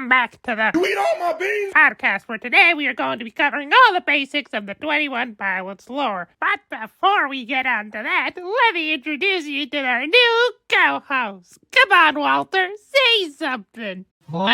Welcome back to the You eat all my beans? podcast, where today we are going to be covering all the basics of the 21 Pilots lore. But before we get on to that, let me introduce you to our new co-host. Come on, Walter, say something. Oh,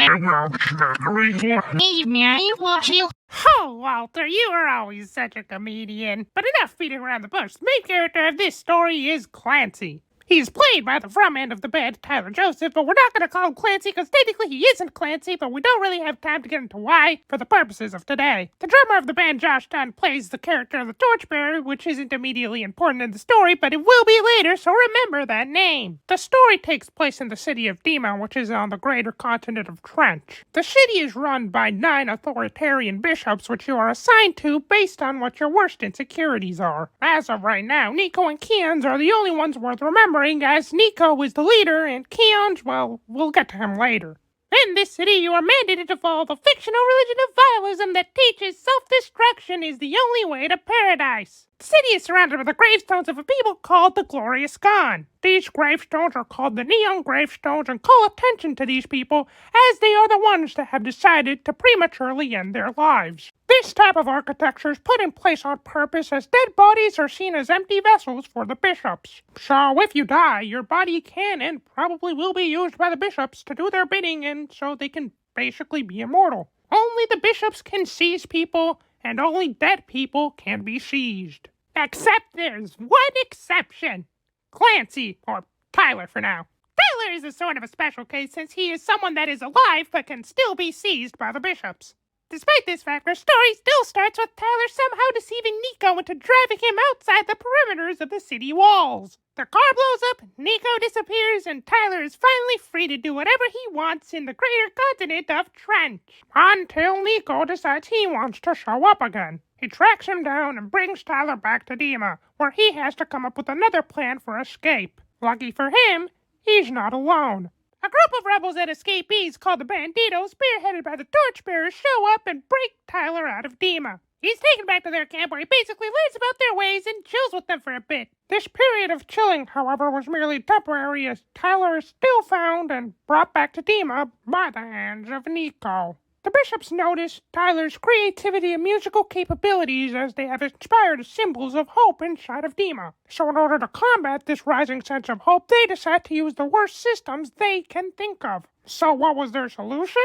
Walter, you are always such a comedian. But enough beating around the bush. The main character of this story is Clancy. He's played by the front end of the band, Tyler Joseph, but we're not going to call him Clancy because technically he isn't Clancy, but we don't really have time to get into why for the purposes of today. The drummer of the band, Josh Dunn, plays the character of the Torchbearer, which isn't immediately important in the story, but it will be later, so remember that name. The story takes place in the city of Dima, which is on the greater continent of Trench. The city is run by 9 authoritarian bishops, which you are assigned to based on what your worst insecurities are. As of right now, Nico and Keons are the only ones worth remembering, as Nico is the leader, and Keons, well, we'll get to him later. In this city, you are mandated to follow the fictional religion of Vialism that teaches self-destruction is the only way to paradise. The city is surrounded by the gravestones of a people called the Glorious Gone. These gravestones are called the Neon Gravestones and call attention to these people as they are the ones that have decided to prematurely end their lives. This type of architecture is put in place on purpose as dead bodies are seen as empty vessels for the bishops. So if you die, your body can and probably will be used by the bishops to do their bidding, and so they can basically be immortal. Only the bishops can seize people, and only dead people can be seized. Except there's one exception. Clancy, or Tyler for now. Tyler is a sort of a special case since he is someone that is alive but can still be seized by the bishops. Despite this fact, our story still starts with Tyler somehow deceiving Nico into driving him outside the perimeters of the city walls. The car blows up, Nico disappears, and Tyler is finally free to do whatever he wants in the greater continent of Trench. Until Nico decides he wants to show up again. He tracks him down and brings Tyler back to Dima, where he has to come up with another plan for escape. Lucky for him, he's not alone. A group of rebels and escapees called the Banditos, spearheaded by the Torchbearers, show up and break Tyler out of Dima. He's taken back to their camp where he basically learns about their ways and chills with them for a bit. This period of chilling, however, was merely temporary as Tyler is still found and brought back to Dima by the hands of Nico. The bishops notice Tyler's creativity and musical capabilities as they have inspired symbols of hope inside of Dima. So in order to combat this rising sense of hope, they decide to use the worst systems they can think of. So what was their solution?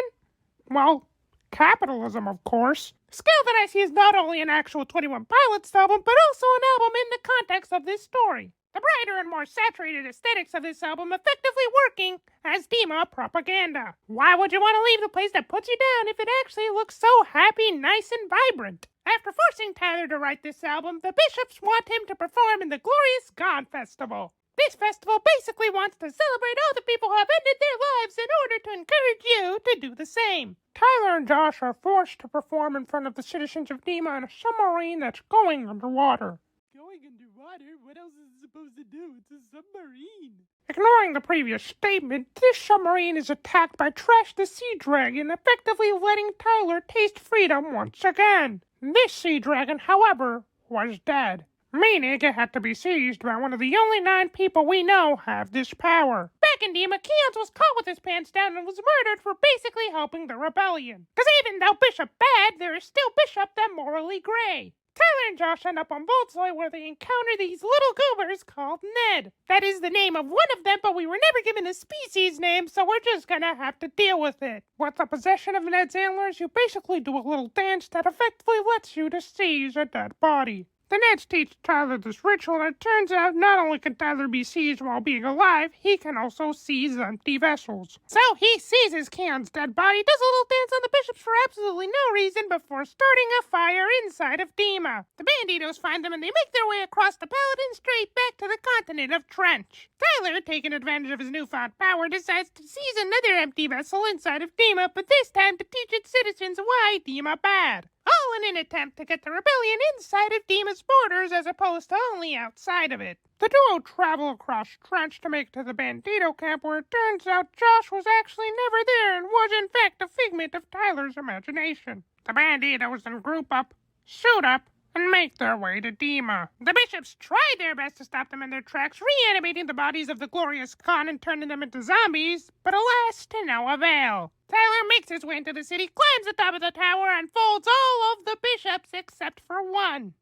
Well, capitalism, of course. Scaled and Icy is not only an actual 21 Pilots album, but also an album in the context of this story. The brighter and more saturated aesthetics of this album effectively working as Dima propaganda. Why would you want to leave the place that puts you down if it actually looks so happy, nice, and vibrant? After forcing Tyler to write this album, the bishops want him to perform in the Glorious Gone Festival. This festival basically wants to celebrate all the people who have ended their lives in order to encourage you to do the same. Tyler and Josh are forced to perform in front of the citizens of Dima in a submarine that's going underwater. Going underwater? What else is it supposed to do? It's a submarine. Ignoring the previous statement, this submarine is attacked by Trash the Sea Dragon, effectively letting Tyler taste freedom once again. This sea dragon, however, was dead, meaning it had to be seized by one of the only 9 people we know have this power. Back in Dima, Keons was caught with his pants down and was murdered for basically helping the rebellion. Because even though Bishop bad, there is still Bishop that morally gray. Tyler and Josh end up on Voltsoy where they encounter these little goobers called Ned. That is the name of one of them, but we were never given a species name, so we're just gonna have to deal with it. With the possession of Ned's antlers, you basically do a little dance that effectively lets you to seize a dead body. The Neds teach Tyler this ritual, and it turns out not only can Tyler be seized while being alive, he can also seize empty vessels. So he seizes Keon's dead body, does a little dance on the bishops for absolutely no reason before starting a fire inside of Dima. The Banditos find them and they make their way across the Paladin Strait back to the continent of Trench. Tyler, taking advantage of his newfound power, decides to seize another empty vessel inside of Dima, but this time to teach its citizens why Dima bad. All in an attempt to get the rebellion inside of Dima's borders as opposed to only outside of it. The duo travel across Trench to make it to the Bandito camp where it turns out Josh was actually never there and was in fact a figment of Tyler's imagination. The Banditos then group up, suit up, and make their way to Dima. The bishops try their best to stop them in their tracks, reanimating the bodies of the glorious Khan and turning them into zombies, but alas, to no avail. Tyler makes his way into the city, climbs the top of the tower, and folds all of the bishops except for one.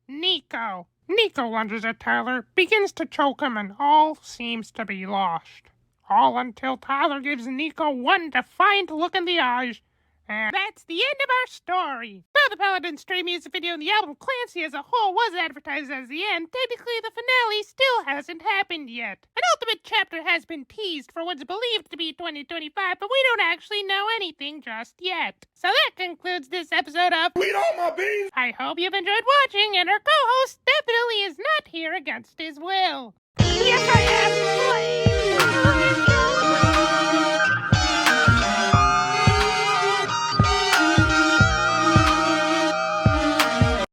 Nico. Nico lunges at Tyler, begins to choke him, and all seems to be lost. All until Tyler gives Nico one defiant look in the eyes. And that's the end of our story. Though the Paladin Stray music video and the album Clancy as a whole was advertised as the end, technically the finale still hasn't happened yet. An ultimate chapter has been teased for what's believed to be 2025, but we don't actually know anything just yet. So that concludes this episode of Eat All My Beans! I hope you've enjoyed watching, and our co-host definitely is not here against his will. Yes, I am!